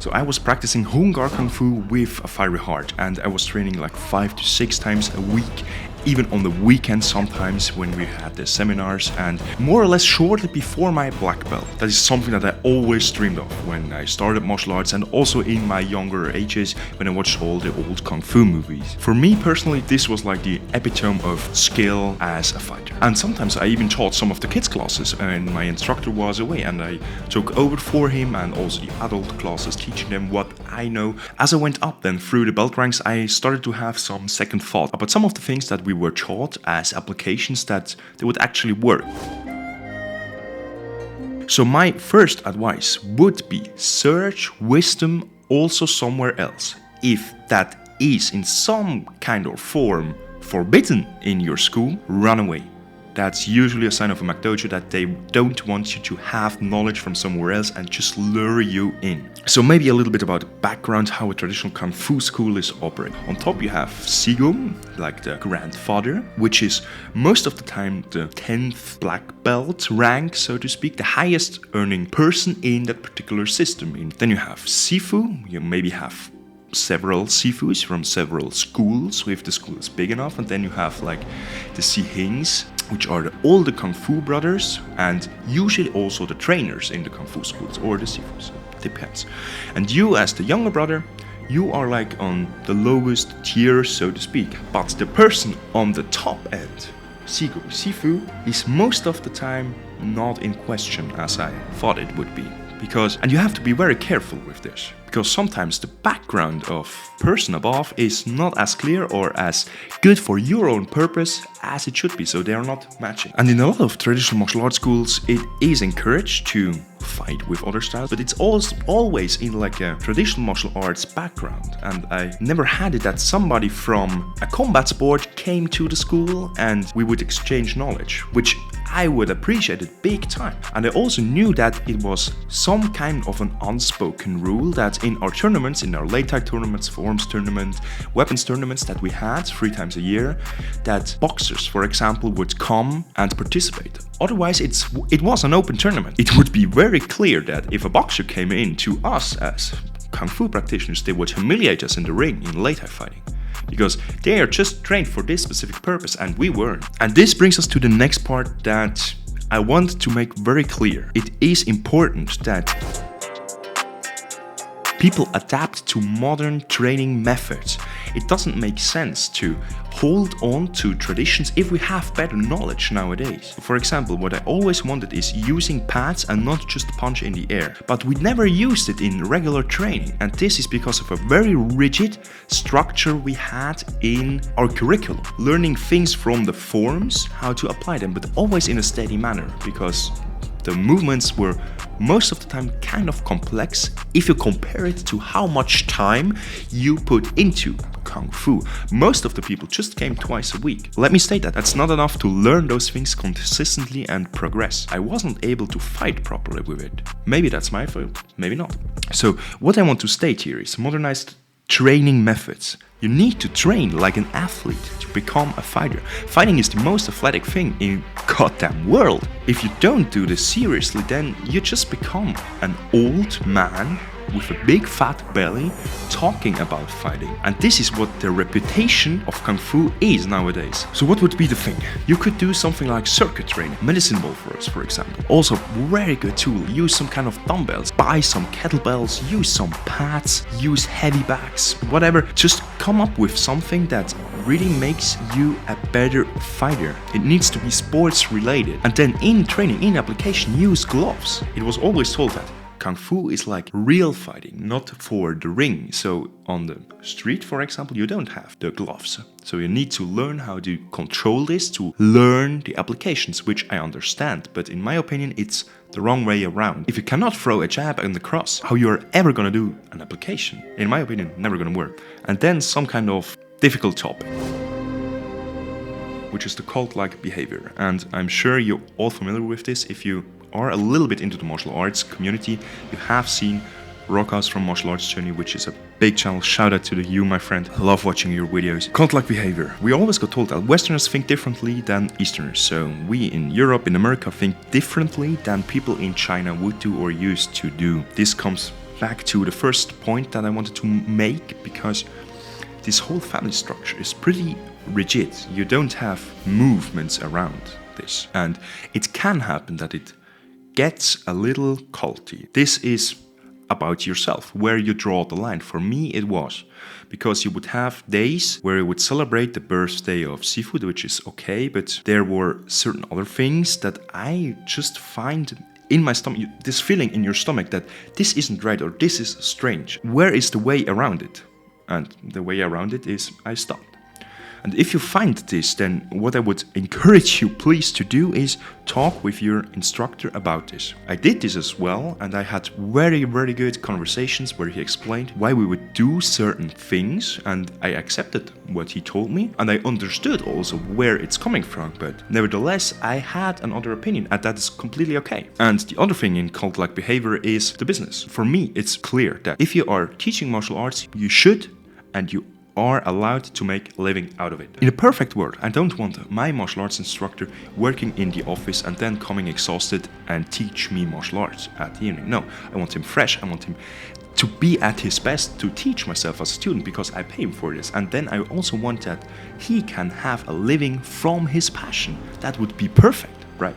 So I was practicing Hunggar Kungfu with a fiery heart, and I was training like 5 to 6 times a week, even on the weekends sometimes when we had the seminars, and more or less shortly before my black belt. That is something that I always dreamed of when I started martial arts, and also in my younger ages when I watched all the old Kung Fu movies. For me personally, this was like the epitome of skill as a fighter. And sometimes I even taught some of the kids classes when my instructor was away, and I took over for him, and also the adult classes, teaching them what I know. As I went up then through the belt ranks, I started to have some second thought about some of the things that we were taught as applications that they would actually work. So my first advice would be search wisdom also somewhere else. If that is in some kind of form forbidden in your school, run away. That's usually a sign of a McDojo that they don't want you to have knowledge from somewhere else and just lure you in. So maybe a little bit about the background, how a traditional Kung Fu school is operating. On top you have Sigum, like the grandfather, which is most of the time the 10th black belt rank, so to speak, the highest earning person in that particular system. Then you have Sifu, you maybe have several Sifus from several schools, if the school is big enough, and then you have like the Sihings, which are all the Kung Fu brothers, and usually also the trainers in the Kung Fu schools, or the Sifus, depends. And you as the younger brother, you are like on the lowest tier, so to speak, but the person on the top end, Sifu, is most of the time not in question as I thought it would be. And you have to be very careful with this, because sometimes the background of person above is not as clear or as good for your own purpose as it should be, so they are not matching. And in a lot of traditional martial arts schools, it is encouraged to fight with other styles, but it's always in like a traditional martial arts background. And I never had it that somebody from a combat sport came to the school and we would exchange knowledge, which I would appreciate it big time. And I also knew that it was some kind of an unspoken rule that in our tournaments, in our late tag tournaments, forms tournament, weapons tournaments that we had 3 times a year, that boxers, for example, would come and participate. Otherwise, it was an open tournament. It would be very clear that if a boxer came in to us as Kung Fu practitioners, they would humiliate us in the ring in late tag fighting, because they are just trained for this specific purpose and we weren't. And this brings us to the next part that I want to make very clear. It is important that people adapt to modern training methods. It doesn't make sense to hold on to traditions if we have better knowledge nowadays. For example, what I always wanted is using pads and not just punch in the air. But we never used it in regular training, and this is because of a very rigid structure we had in our curriculum. Learning things from the forms, how to apply them, but always in a steady manner, because the movements were most of the time kind of complex if you compare it to how much time you put into Kung Fu. Most of the people just came twice a week. Let me state that that's not enough to learn those things consistently and progress. I wasn't able to fight properly with it. Maybe that's my fault, maybe not. So what I want to state here is modernized training methods. You need to train like an athlete to become a fighter. Fighting is the most athletic thing in goddamn world. If you don't do this seriously, then you just become an old man with a big fat belly talking about fighting. And this is what the reputation of Kung Fu is nowadays. So what would be the thing? You could do something like circuit training, medicine ball for example. Also, very good tool. Use some kind of dumbbells, buy some kettlebells, use some pads, use heavy bags, whatever. Just come up with something that really makes you a better fighter. It needs to be sports related. And then in training, in application, use gloves. It was always told that Kung Fu is like real fighting, not for the ring. So on the street, for example, you don't have the gloves. So you need to learn how to control this, to learn the applications, which I understand. But in my opinion, it's the wrong way around. If you cannot throw a jab and the cross, how you're ever gonna do an application? In my opinion, never gonna work. And then some kind of difficult topic, which is the cult-like behavior. And I'm sure you're all familiar with this. If you are a little bit into the martial arts community, you have seen Rokas from Martial Arts Journey, which is a big channel. Shout out to you, my friend. I love watching your videos. Cult-like behavior. We always got told that Westerners think differently than Easterners. So we in Europe, in America, think differently than people in China would do or used to do. This comes back to the first point that I wanted to make, because this whole family structure is pretty rigid. You don't have movements around this, and it can happen that it gets a little culty. This is about yourself, where you draw the line. For me, it was because you would have days where you would celebrate the birthday of seafood, which is okay, but there were certain other things that I just find in my stomach, this feeling in your stomach that this isn't right or this is strange. Where is the way around it? And the way around it is I stopped. And if you find this, then what I would encourage you please to do is talk with your instructor about this. I did this as well, and I had very, very good conversations where he explained why we would do certain things, and I accepted what he told me, and I understood also where it's coming from, but nevertheless I had another opinion, and that is completely okay. And the other thing in cult-like behavior is the business. For me, it's clear that if you are teaching martial arts, you should and you are allowed to make a living out of it. In a perfect world, I don't want my martial arts instructor working in the office and then coming exhausted and teach me martial arts at the evening. No, I want him fresh. I want him to be at his best to teach myself as a student because I pay him for this. And then I also want that he can have a living from his passion. That would be perfect, right?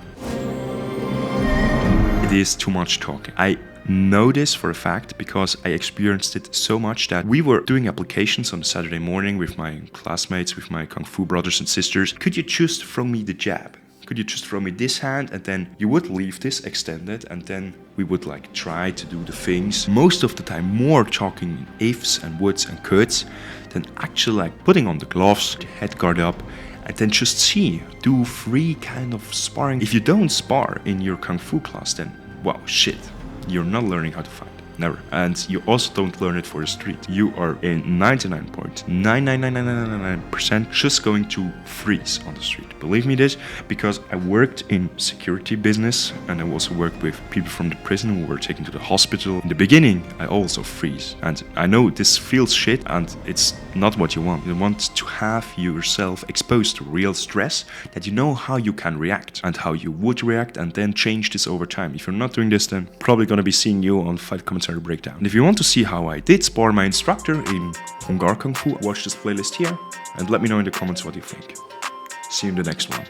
It is too much talking. I know this for a fact because I experienced it so much that we were doing applications on a Saturday morning with my classmates, with my Kung Fu brothers and sisters. Could you just throw me the jab? Could you just throw me this hand? And then you would leave this extended, and then we would like try to do the things. Most of the time more talking in ifs and woulds and coulds than actually like putting on the gloves, the head guard up, and then just do free kind of sparring. If you don't spar in your Kung Fu class, then wow, shit. You're not learning how to fight. Never. And you also don't learn it for the street. You are in 99.99999% just going to freeze on the street. Believe me this, because I worked in security business and I also worked with people from the prison who were taken to the hospital. In the beginning, I also freeze. And I know this feels shit and it's not what you want. You want to have yourself exposed to real stress, that you know how you can react and how you would react, and then change this over time. If you're not doing this, then probably gonna be seeing you on Fight Commentary Breakdown. And if you want to see how I did spar my instructor in Hunggar Kung Fu, watch this playlist here and let me know in the comments what you think. See you in the next one.